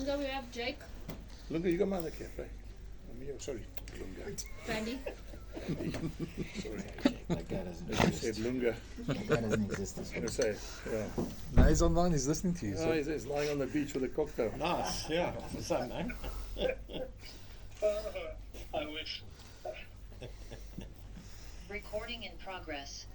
Lunga, we have Jake. Lunga, you got my other cafe. Sorry, Lunga. Brandy. Sorry. That guy doesn't As you exist. said, Lunga. That guy doesn't exist this I'm week. going to say, yeah. No, he's online. He's listening to you. Oh, he's lying on the beach with a cocktail. Nice, yeah. What's up, man? I wish. Recording in progress.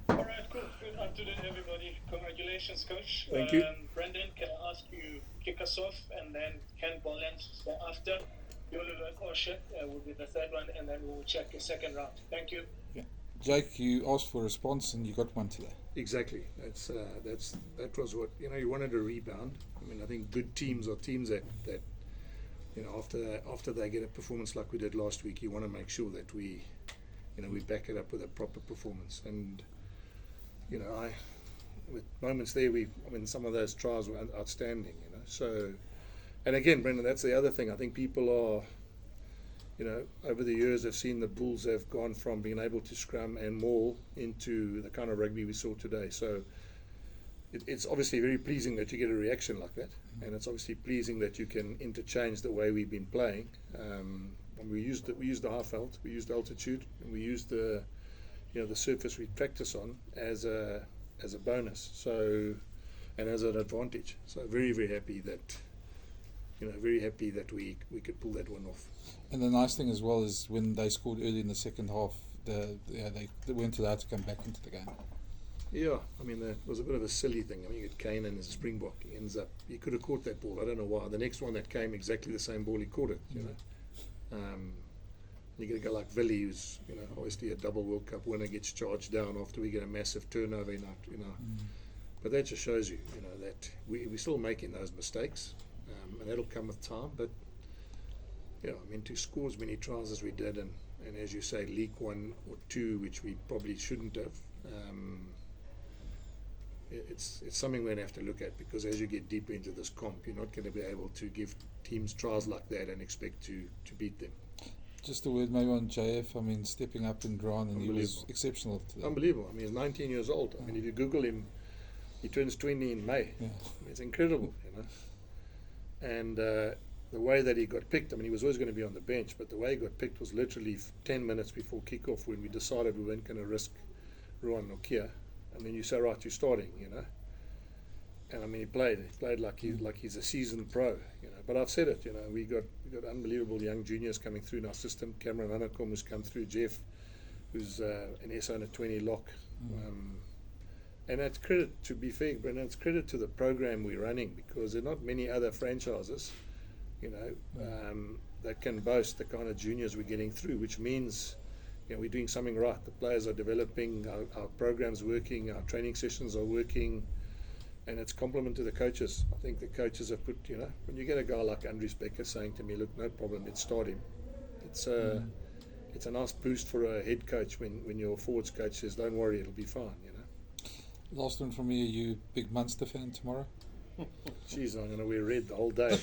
All right, cool. Good afternoon, everybody. Congratulations, coach. Thank you. Brendan, can I ask you kick us off, and then Ken Boland after? Yolo and Osher will be the third one, and then we'll check the second round. Thank you. Jake, you asked for a response and you got one today. Exactly. That was what you wanted a rebound. I mean, I think good teams are teams that after they get a performance like we did last week, you want to make sure that we back it up with a proper performance. And with moments there, some of those trials were outstanding. So, and again, Brendan, that's the other thing. I think people are, over the years have seen the Bulls have gone from being able to scrum and maul into the kind of rugby we saw today. So it's obviously very pleasing that you get a reaction like that, and it's obviously pleasing that you can interchange the way we've been playing. And we used the half veld, we used altitude, and we used the surface we practice on as a bonus. So, and as an advantage. So very, very happy that. Very happy that we could pull that one off. And the nice thing as well is when they scored early in the second half, they weren't allowed to come back into the game. Yeah, it was a bit of a silly thing. You get Kane and his Springbok. He could have caught that ball. I don't know why. The next one that came, exactly the same ball, he caught it. You get a guy like Villy, who's obviously a double World Cup winner, gets charged down after we get a massive turnover in our. But that just shows you, that we're still making those mistakes. And that'll come with time, but to score as many tries as we did, and as you say, leak one or two, which we probably shouldn't have. It's something we're going to have to look at, because as you get deeper into this comp, you're not going to be able to give teams trials like that and expect to beat them. Just a word maybe on JF. Stepping up in ground, and he was exceptional today. Unbelievable. He's 19 years old. If you Google him, he turns 20 in May. Yeah. It's incredible, And the way that he got picked, he was always going to be on the bench, but the way he got picked was literally 10 minutes before kickoff, when we decided we weren't going to risk Ruan Nokia. And then you say, right, you're starting, And he played like he's a seasoned pro, But I've said it, we got unbelievable young juniors coming through in our system. Cameron Anakom who's come through, Jeff, who's an S under 20 lock. And that's credit, to be fair, Brendan, it's credit to the program we're running, because there are not many other franchises, that can boast the kind of juniors we're getting through, which means, we're doing something right. The players are developing, our program's working, our training sessions are working, and it's compliment to the coaches. I think the coaches have put, when you get a guy like Andries Becker saying to me, look, no problem, let's start him. It's a nice boost for a head coach when your forwards coach says, don't worry, it'll be fine, Last one from me. Are you a big Munster fan tomorrow? Jeez, I'm going to wear red the whole day,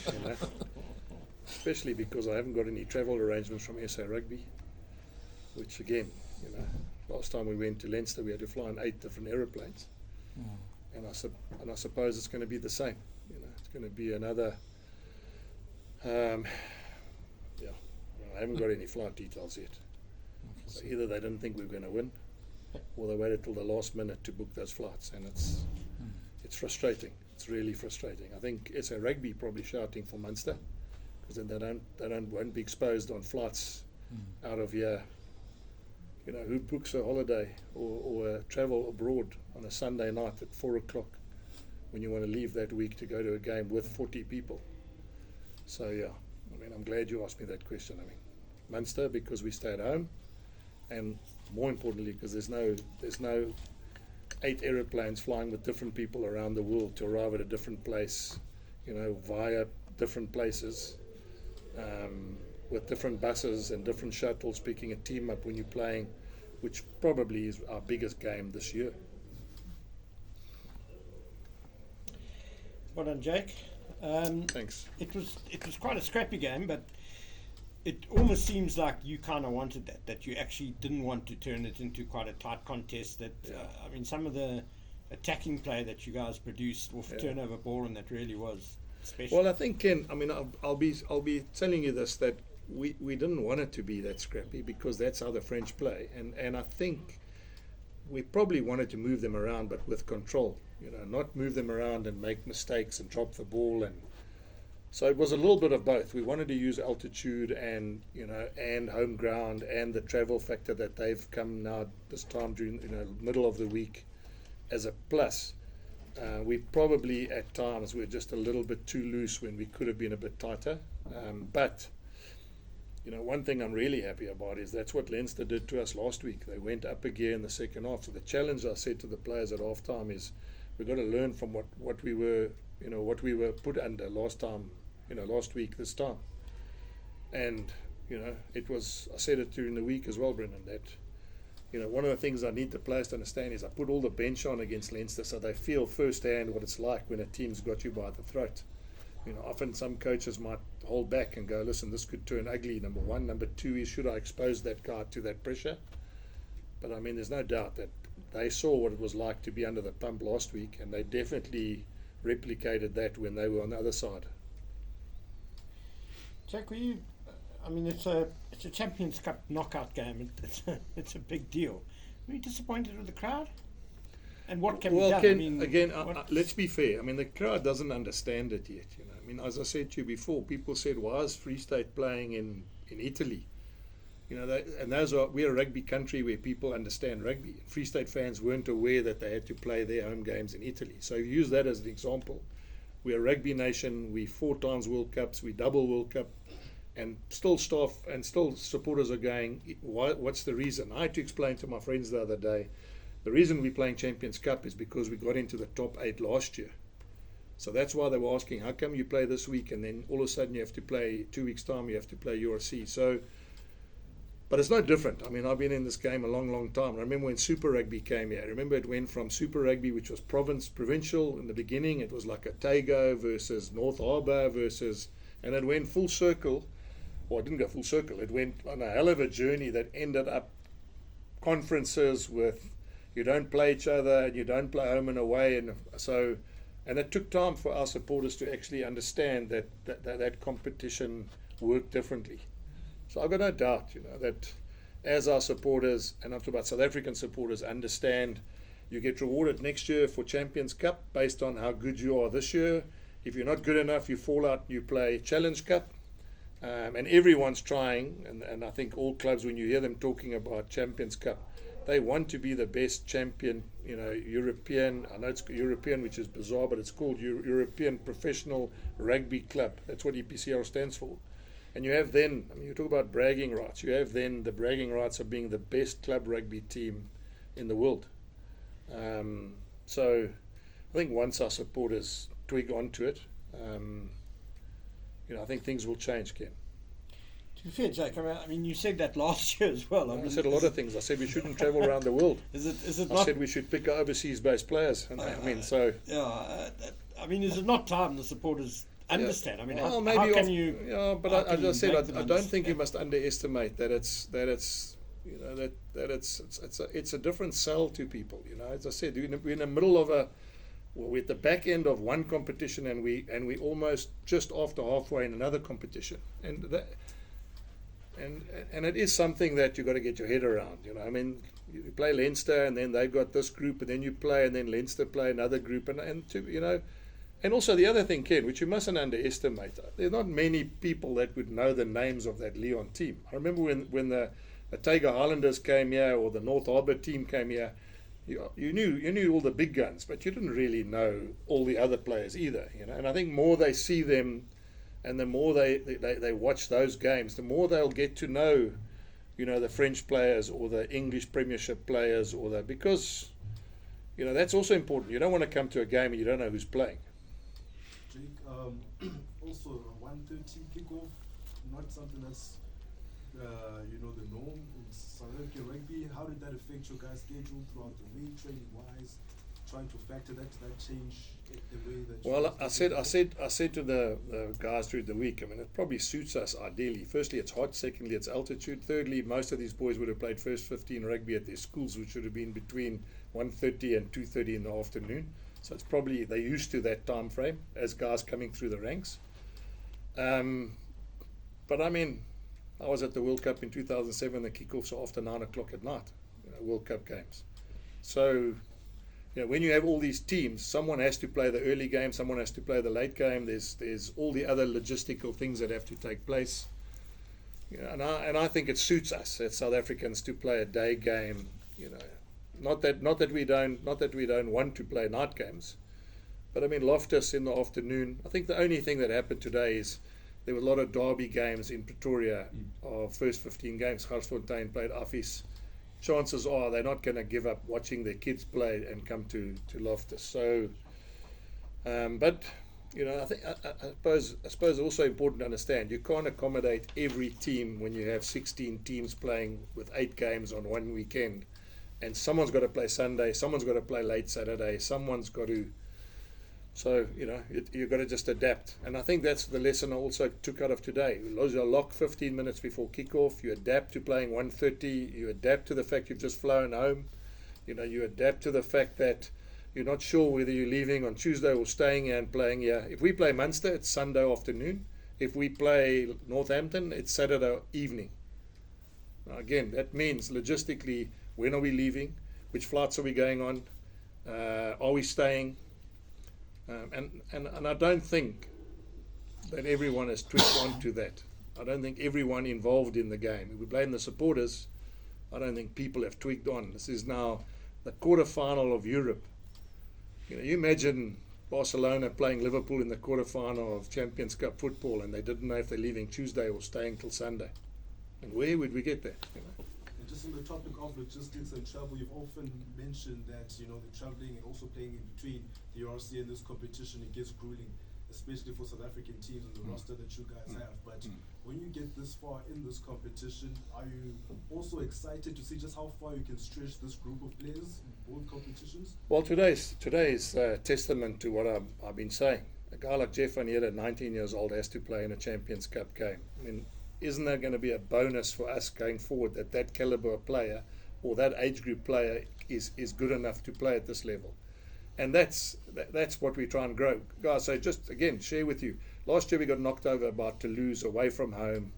Especially because I haven't got any travel arrangements from SA Rugby, which again, last time we went to Leinster, we had to fly in 8 different aeroplanes, and I suppose it's going to be the same. It's going to be another. I haven't got any flight details yet. So either they didn't think we were going to win, or they waited till the last minute to book those flights, and it's frustrating. It's really frustrating. I think SA Rugby probably shouting for Munster, because then they won't be exposed on flights out of here. Who books a holiday or a travel abroad on a Sunday night at 4 o'clock when you want to leave that week to go to a game with 40 people? So I'm glad you asked me that question. Munster, because we stay at home, and more importantly, because there's no 8 aeroplanes flying with different people around the world to arrive at a different place, via different places, with different buses and different shuttles picking a team up when you're playing, which probably is our biggest game this year. Well done, Jake. Thanks. It was quite a scrappy game, but it almost seems like you kind of wanted that you actually didn't want to turn it into quite a tight contest. That some of the attacking play that you guys produced off turnover ball, and that really was especially. Well, I think, Ken, I mean, I'll be telling you this, that we didn't want it to be that scrappy because that's how the French play, and I think we probably wanted to move them around, but with control. Not move them around and make mistakes and drop the ball, and so it was a little bit of both. We wanted to use altitude and and home ground and the travel factor that they've come now this time during middle of the week as a plus. We probably at times were just a little bit too loose when we could have been a bit tighter. But one thing I'm really happy about is that's what Leinster did to us last week. They went up a gear in the second half. So the challenge I said to the players at half time is we've got to learn from what we were put under last week this time. And it was, I said it during the week as well, Brendan, that one of the things I need the players to understand is I put all the bench on against Leinster so they feel firsthand what it's like when a team's got you by the throat. Often some coaches might hold back and go, listen, this could turn ugly, number one. Number two is, should I expose that guy to that pressure? But I mean, there's no doubt that they saw what it was like to be under the pump last week, and they definitely replicated that when they were on the other side. Jack, I mean, it's a Champions Cup knockout game. It's a big deal. Were you disappointed with the crowd? And what can be done? Ken, I mean, again, let's be fair. I mean, the crowd doesn't understand it yet. I mean, as I said to you before, people said, "Why is Free State playing in Italy?" We're a rugby country where people understand rugby. Free State fans weren't aware that they had to play their home games in Italy. So use that as an example. We're a rugby nation. We 4 times World Cups. We double World Cup. And still staff and still supporters are going, what's the reason? I had to explain to my friends the other day, the reason we're playing Champions Cup is because we got into the top 8 last year. So that's why they were asking, how come you play this week and then all of a sudden you have to play 2 weeks' time, you have to play URC. So, but it's no different. I mean, I've been in this game a long, long time. I remember when Super Rugby came here. I remember it went from Super Rugby, which was provincial in the beginning. It was like a Tago versus North Harbour and it went full circle. Well, it didn't go full circle. It went on a hell of a journey that ended up conferences with you don't play each other and you don't play home and away, and it took time for our supporters to actually understand that competition worked differently. So I've got no doubt, that as our supporters, and I'm talking about South African supporters, understand you get rewarded next year for Champions Cup based on how good you are this year. If you're not good enough, you fall out and you play Challenge Cup. And everyone's trying, and I think all clubs, when you hear them talking about Champions Cup, they want to be the best champion, European. I know it's European, which is bizarre, but it's called European Professional Rugby Club. That's what EPCR stands for. And you have then, I mean, you talk about bragging rights, you have then the bragging rights of being the best club rugby team in the world. So I think once our supporters twig onto it, I think things will change, Ken. To be fair, Jake, I mean, you said that last year as well. I said a lot of things. I said we shouldn't travel around the world. Is it I not? said we should pick our overseas-based players. And I mean, so. Yeah, I mean, is it not time the supporteurs understand? Yeah. I mean, well, how can you? Yeah, but as I said, I don't think you must underestimate that it's a different sell to people. As I said, we're in the middle of we're at the back end of one competition, and we almost just after halfway in another competition, and it is something that you've got to get your head around. I mean, you play Leinster, and then they've got this group, and then you play, and then Leinster play another group, and also the other thing, Ken, which you mustn't underestimate, there's not many people that would know the names of that Lyon team. I remember when the Tago Highlanders came here, or the North Harbour team came here. You knew all the big guns, but you didn't really know all the other players either. And I think more they see them, and the more they watch those games, the more they'll get to know, the French players or the English Premiership players, because that's also important. You don't want to come to a game and you don't know who's playing. Jake, also a 1:30 kickoff, not something that's the norm in South African rugby. How did that affect your guys' schedule throughout the week, training wise, trying to factor that change the way that? Well, I said to the guys through the week, I mean, it probably suits us ideally. Firstly, it's hot. Secondly, it's altitude. Thirdly, most of these boys would have played first 15 rugby at their schools, which would have been between 1:30 and 2:30 in the afternoon. So it's probably they're used to that time frame as guys coming through the ranks. But I mean, I was at the World Cup in 2007. The kickoffs are after 9 o'clock at night. World Cup games. So, when you have all these teams, someone has to play the early game, someone has to play the late game. There's all the other logistical things that have to take place. And I think it suits us as South Africans to play a day game. Not that we don't want to play night games, but I mean Loftus in the afternoon. I think the only thing that happened today is there were a lot of derby games in Pretoria. Our first 15 games, Garsfontein played Affies. Chances are they're not going to give up watching their kids play and come to Loftus. So, but I think I suppose also important to understand you can't accommodate every team when you have 16 teams playing with 8 games on one weekend, and someone's got to play Sunday, someone's got to play late Saturday, someone's got to. So you've got to just adapt, and I think that's the lesson I also took out of today. You lose your lock 15 minutes before kickoff. You adapt to playing 1:30. You adapt to the fact you've just flown home. You adapt to the fact that you're not sure whether you're leaving on Tuesday or staying here and playing here. If we play Munster, it's Sunday afternoon. If we play Northampton, it's Saturday evening. Now again, that means logistically, when are we leaving? Which flights are we going on? Are we staying? And I don't think that everyone has tweaked onto that. I don't think everyone involved in the game. If we blame the supporters, I don't think people have tweaked on. This is now the quarter-final of Europe. You imagine Barcelona playing Liverpool in the quarter-final of Champions Cup football, and they didn't know if they're leaving Tuesday or staying till Sunday. And where would we get that? And just on the topic of logistics and travel, you've often mentioned that the traveling and also playing in between the RC and this competition, it gets grueling, especially for South African teams and the roster that you guys have. But when you get this far in this competition, are you also excited to see just how far you can stretch this group of players in both competitions? Well, today's testament to what I've been saying. A guy like Jeff Van Heerden, 19 years old, has to play in a Champions Cup game. I mean, isn't that going to be a bonus for us going forward that caliber of player or that age group player is good enough to play at this level? And that's what we try and grow. Guys, so just again, share with you. Last year we got knocked over by Toulouse away from home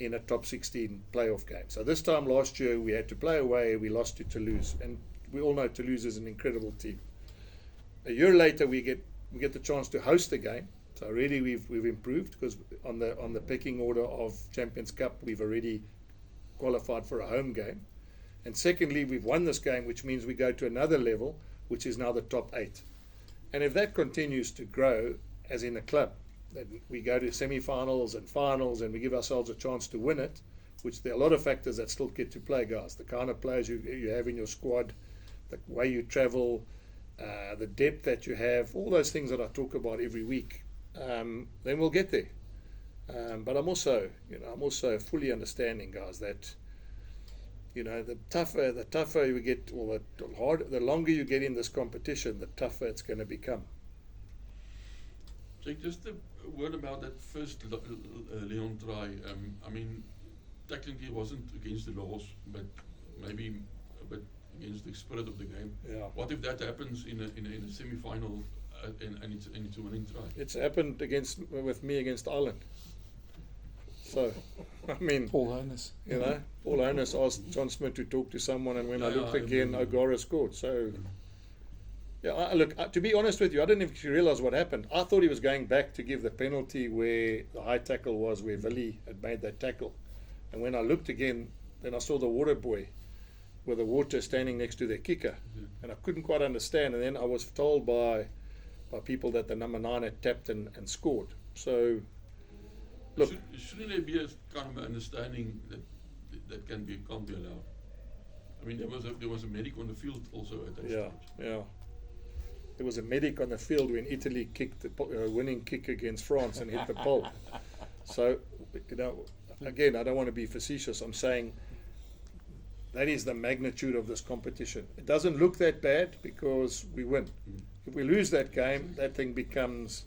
in a top 16 playoff game. So this time last year we had to play away, we lost to Toulouse. And we all know Toulouse is an incredible team. A year later we get the chance to host the game. So already we've improved because on the pecking order of Champions Cup we've already qualified for a home game. And secondly, we've won this game, which means we go to another level, which is now the top 8. And if that continues to grow, as in a club, that we go to semi-finals and finals and we give ourselves a chance to win it, which there are a lot of factors that still get to play, guys. The kind of players you have in your squad, the way you travel, the depth that you have, all those things that I talk about every week, then we'll get there. But I'm also fully understanding, guys, that the tougher you get, or the longer you get in this competition, the tougher it's going to become. Jake, just a word about that first Lyon try. I mean, technically it wasn't against the laws, but maybe a bit against the spirit of the game. Yeah. What if that happens in a semi-final and it's a winning try? It's happened with me against Ireland. So, I mean, Paul Honus. Paul Honus asked John Smith to talk to someone, and when I looked again, O'Gara scored. So, to be honest with you, I didn't even realize what happened. I thought he was going back to give the penalty where the high tackle was, where Willie had made that tackle. And when I looked again, then I saw the water boy with the water standing next to the kicker. And I couldn't quite understand. And then I was told by people that the number 9 had tapped and scored. So, look, shouldn't there be a kind of understanding that can't be allowed? I mean, there was a medic on the field also at that stage. Yeah. There was a medic on the field when Italy kicked the winning kick against France and hit the pole. So, again, I don't want to be facetious. I'm saying that is the magnitude of this competition. It doesn't look that bad because we win. If we lose that game, that thing becomes,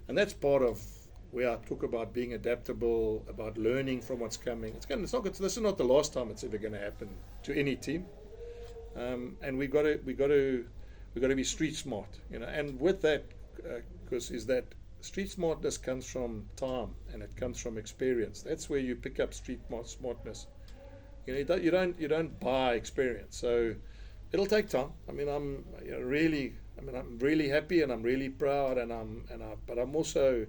and that's part of where I talk about being adaptable, about learning from what's coming. This is not the last time it's ever going to happen to any team, and we got to we've got to be street smart, you know. And with that, Chris, is that street smartness comes from time and it comes from experience. That's where you pick up street smartness. You know, you don't buy experience. So it'll take time. I mean, I'm really happy and I'm really proud, but I'm also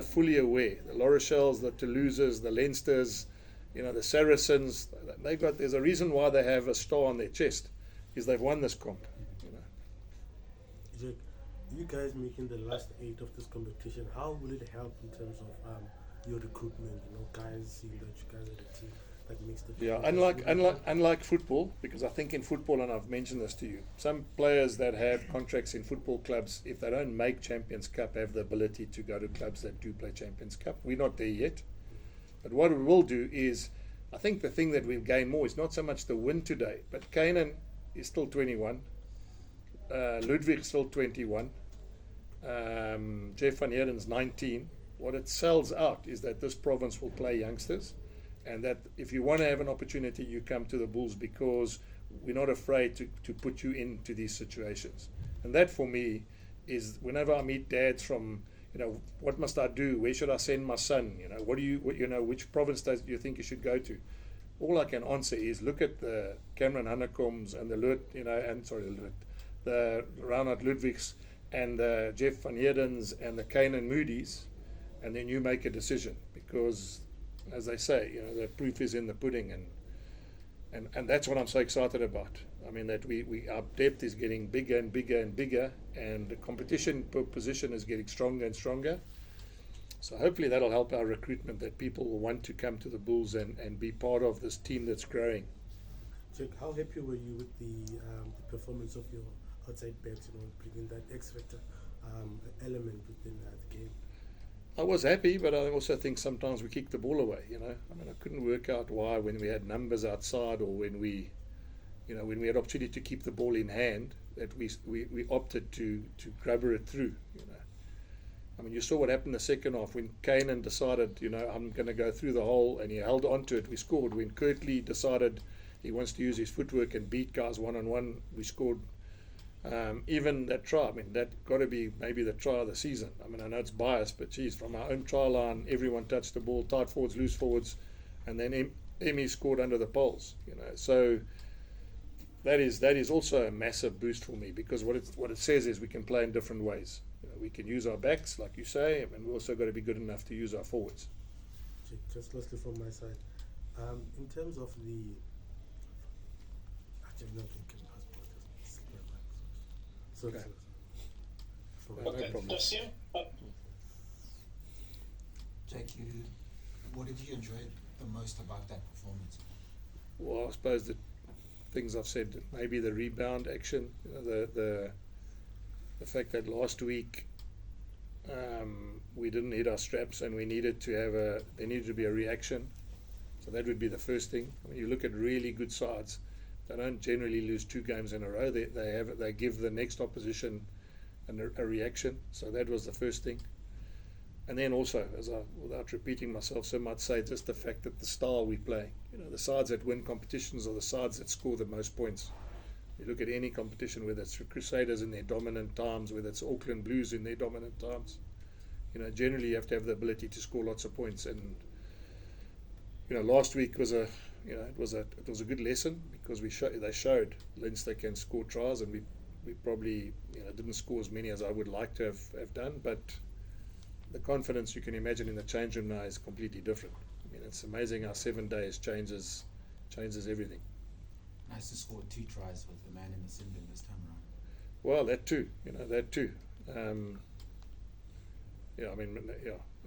fully aware. The La Rochelles, the Toulouses, the Leinsters, you know, the Saracens, there's a reason why they have a star on their chest, is they've won this comp. You know. Jack, you guys making the last 8 of this competition, how will it help in terms of your recruitment? You know, guys seeing that you guys are the team that makes the Yeah, unlike football, because I think in football, and I've mentioned this to you, some players that have contracts in football clubs, if they don't make Champions Cup, have the ability to go to clubs that do play Champions Cup. We're not there yet. But what we will do is, I think the thing that we've gained more is not so much the win today, but Kainan is still 21, Ludwig still 21, Jeff van Heerden's 19. What it sells out is that this province will play youngsters, and that if you want to have an opportunity, you come to the Bulls, because we're not afraid to put you into these situations. And that for me is, whenever I meet dads from, you know, what must I do? Where should I send my son? You know, which province do you think you should go to? All I can answer is, look at the Cameron Hannekoms and the Reinhard Ludwigs and the Jeff van Heerdens and the Kainan Moody's, and then you make a decision, because, as they say, you know, the proof is in the pudding, and that's what I'm so excited about. I mean, that our depth is getting bigger and bigger and bigger, and the competition per position is getting stronger and stronger. So hopefully that'll help our recruitment, that people will want to come to the Bulls and be part of this team that's growing. Jack, how happy were you with the performance of your outside backs, you know, bringing that X factor element within the game? I was happy, but I also think sometimes we kicked the ball away, you know. I mean, I couldn't work out why, when we had numbers outside, or when we had opportunity to keep the ball in hand, that we opted to grubber it through, you know. I mean, you saw what happened in the second half when Kainan decided, you know, I'm going to go through the hole, and he held on to it. We scored. When Kirtley decided he wants to use his footwork and beat guys one-on-one, we scored. Even that try, I mean, that got to be maybe the try of the season. I mean, I know it's biased, but geez, from our own try line, everyone touched the ball, tight forwards, loose forwards, and then Emmy scored under the poles, you know. So that is also a massive boost for me, because what it says is we can play in different ways. You know, we can use our backs, like you say, and we also got to be good enough to use our forwards. Just lastly from my side, in terms of the Okay. Okay, No problem. Justin? Jack, what did you enjoy the most about that performance? Well, I suppose the things I've said, maybe the rebound action, you know, the fact that last week we didn't hit our straps, and there needed to be a reaction. So that would be the first thing. When you look at really good sides, they don't generally lose 2 games in a row. They give the next opposition a reaction. So that was the first thing. And then also, without repeating myself so much, say just the fact that the style we play. You know, the sides that win competitions are the sides that score the most points. You look at any competition, whether it's Crusaders in their dominant times, whether it's Auckland Blues in their dominant times. You know, generally you have to have the ability to score lots of points. And you know, last week was it was a good lesson, because they showed Leinster can score tries, and we probably, you know, didn't score as many as I would like to have done, but the confidence you can imagine in the change room now is completely different. I mean, it's amazing how 7 days changes everything. Nice to score 2 tries with the man in the sin bin this time around. Well, that too. I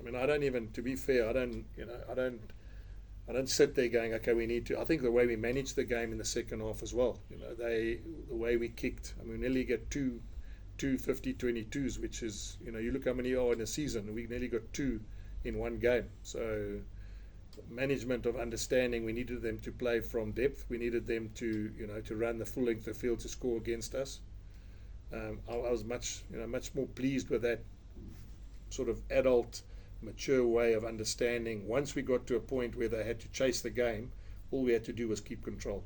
mean, I don't even, to be fair, I don't sit there going, okay, we need to. I think the way we managed the game in the second half as well, you know, the way we kicked. I mean, we nearly get two 50-22s, which is, you know, you look how many are in a season. We nearly got 2 in one game. So management of understanding, we needed them to play from depth. We needed them to, you know, to run the full length of the field to score against us. I was much more pleased with that sort of adult, mature way of understanding. Once we got to a point where they had to chase the game, all we had to do was keep control.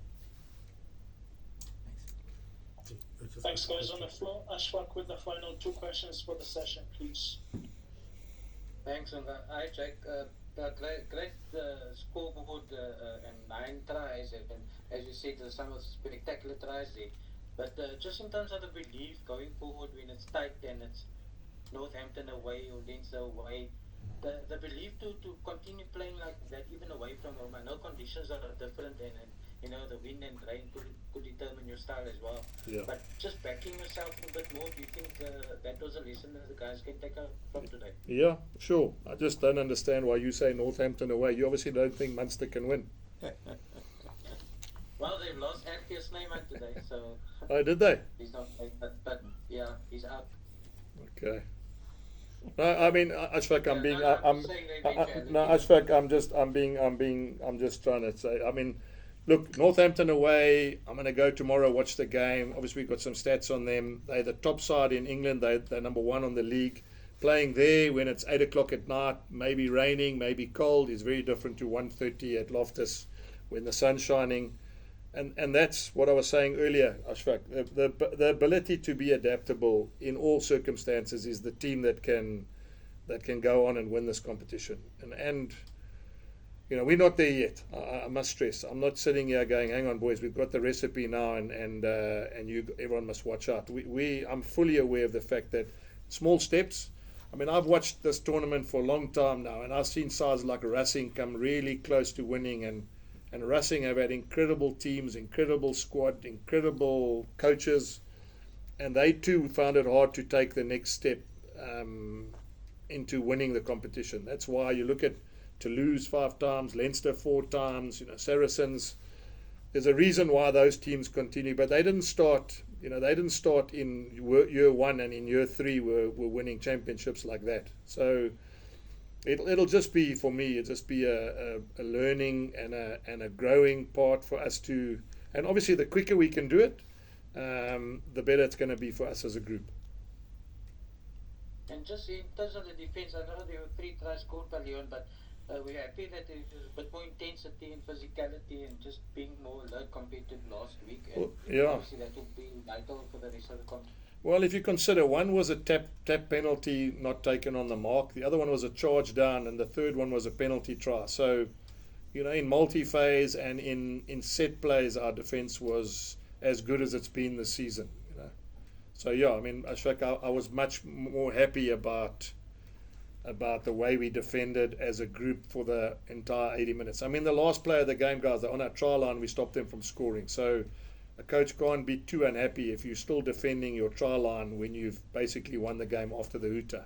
Thanks. Just Thanks, guys. On the floor, Ashfaq with the final 2 questions for the session, please. Thanks, and I Jack. Great scoreboard and 9 tries, and as you said, some spectacular tries there. But just in terms of the belief going forward when it's tight and it's Northampton away or Leinster away, the belief to continue playing like that even away from home. I know conditions are different and you know the wind and rain could determine your style as well. Yeah. But just backing yourself a bit more, do you think that was a lesson that the guys can take out from today? Yeah, sure. I just don't understand why you say Northampton away. You obviously don't think Munster can win. Well, they've lost Anthony Snyman today, so. Oh, did they? He's not, but yeah, he's out. Okay. No, I mean, Ashfaq, I'm being, no, I'm Ashfaq, I'm just trying to say, I mean, look, Northampton away, I'm going to go tomorrow, watch the game. Obviously, we've got some stats on them. They're the top side in England. They're number 1 on the league. Playing there when it's 8 o'clock at night, maybe raining, maybe cold, is very different to 1:30 at Loftus when the sun's shining. And that's what I was saying earlier, Ashfaq. The ability to be adaptable in all circumstances is the team that can go on and win this competition. And you know, we're not there yet. I must stress. I'm not sitting here going, "Hang on, boys, we've got the recipe now, and everyone must watch out." I'm fully aware of the fact that small steps. I mean, I've watched this tournament for a long time now, and I've seen sides like Racing come really close to winning, and Racing have had incredible teams, incredible squad, incredible coaches, and they too found it hard to take the next step into winning the competition. That's why you look at Toulouse 5 times, Leinster 4 times, you know, Saracens. There's a reason why those teams continue, but they didn't start. You know, they didn't start in year 1 and in year 3 were winning championships like that. So it'll just be, for me, it'll just be a learning and a growing part for us to, and obviously the quicker we can do it, the better it's going to be for us as a group. And just in terms of the defence, I know there were 3 tries scored by Lyon, but we're happy that there was a bit more intensity and physicality and just being more alert compared to last week. And well, yeah. Obviously that will be vital for the rest of the competition. Well, if you consider, one was a tap penalty not taken on the mark, the other one was a charge down, and the third one was a penalty try. So, you know, in multi-phase and in set plays, our defence was as good as it's been this season. You know, so yeah, I mean, Ashfaq, I was much more happy about the way we defended as a group for the entire 80 minutes. I mean, the last play of the game, guys, on our try line, we stopped them from scoring. So a coach can't be too unhappy if you're still defending your try line when you've basically won the game after the hooter.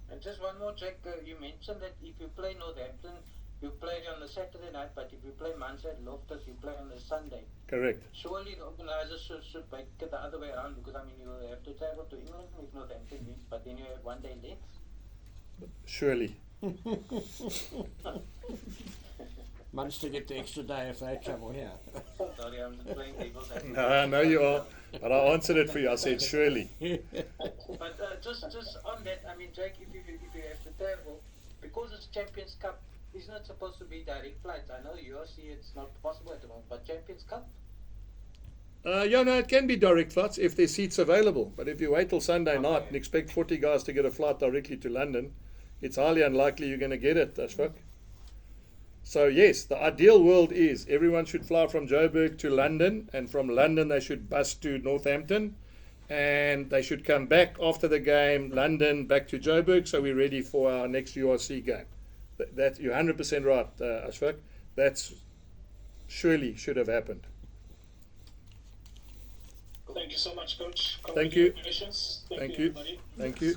And just one more, Jack, you mentioned that if you play Northampton, you play on the Saturday night, but if you play Munster at Loftus, you play on the Sunday. Correct. Surely the organisers should make it the other way around, because, I mean, you have to travel to England if Northampton wins, but then you have 1 day less. Surely. Munster get the extra day if they travel here. Sorry, I'm just playing devil's advocate. No, I know you are, but I answered it for you. I said surely. But just on that, I mean, Jake, if you have to travel, because it's Champions Cup, isn't it supposed to be direct flights? I know URC it's not possible at the moment, but Champions Cup? Yeah, no, it can be direct flights if there's seats available. But if you wait till Sunday night and expect 40 guys to get a flight directly to London, it's highly unlikely you're going to get it, Ashfaq. So yes, the ideal world is everyone should fly from Joburg to London, and from London they should bus to Northampton, and they should come back after the game, London back to Joburg, so we're ready for our next URC game. That you're 100% right, Ashfaq. That's surely should have happened. Thank you so much, Coach. Thank you. Congratulations. Thank you. Everybody. Thank you.